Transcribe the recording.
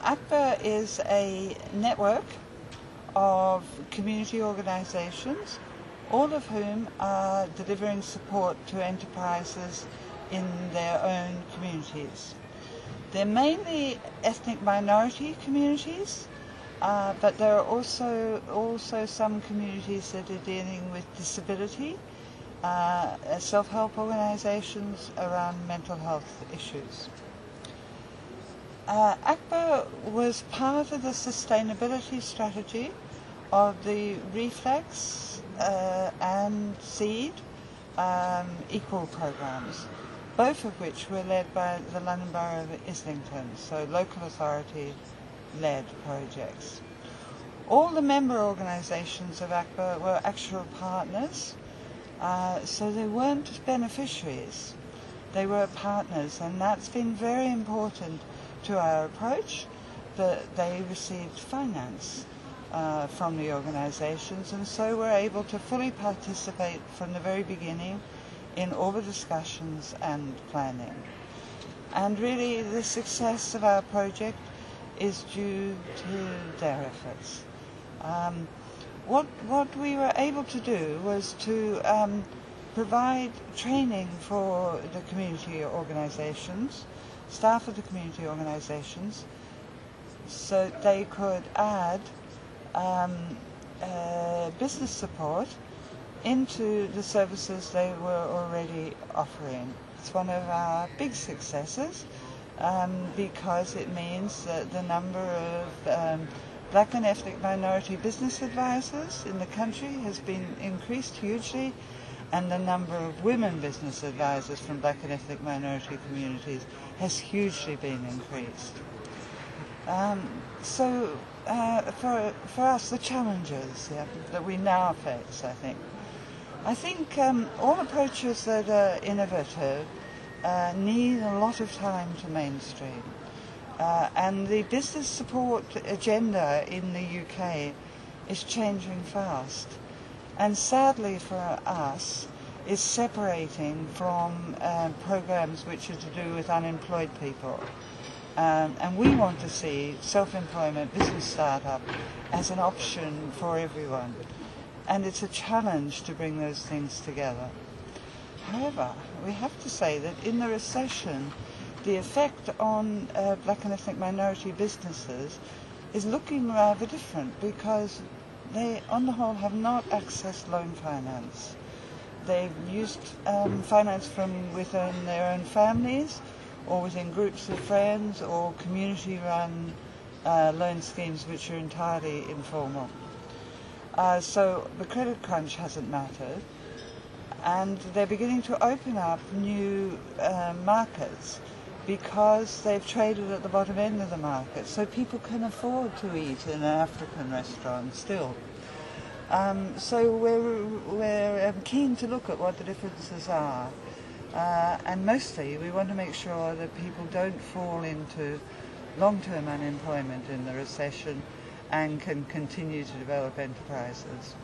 ACBA is a network of community organisations, all of whom are delivering support to enterprises in their own communities. They're mainly ethnic minority communities, but there are also some communities that are dealing with disability, self-help organisations around mental health issues. ACBA was part of the sustainability strategy of the Reflex and SEED equal programs, both of which were led by the London Borough of Islington, so local authority-led projects. All the member organisations of ACBA were actual partners, so they weren't beneficiaries, they were partners, and that's been very important to our approach, that they received finance from the organisations, and so were able to fully participate from the very beginning in all the discussions and planning. And really the success of our project is due to their efforts. What we were able to do was to provide training for the community organisations, staff of the community organisations, so they could add business support into the services they were already offering. It's one of our big successes because it means that the number of black and ethnic minority business advisors in the country has been increased hugely, and the number of women business advisors from black and ethnic minority communities has hugely been increased. So for us, the challenges that we now face, I think all approaches that are innovative need a lot of time to mainstream. And the business support agenda in the UK is changing fast, and sadly for us is separating from programs which are to do with unemployed people. And we want to see self-employment, business startup as an option for everyone. And it's a challenge to bring those things together. However, we have to say that in the recession, the effect on black and ethnic minority businesses is looking rather different, because they, on the whole, have not accessed loan finance. They've used finance from within their own families, or within groups of friends, or community-run loan schemes which are entirely informal. So the credit crunch hasn't mattered, and they're beginning to open up new markets because they've traded at the bottom end of the market, so people can afford to eat in an African restaurant still. So we're keen to look at what the differences are, and mostly we want to make sure that people don't fall into long-term unemployment in the recession and can continue to develop enterprises.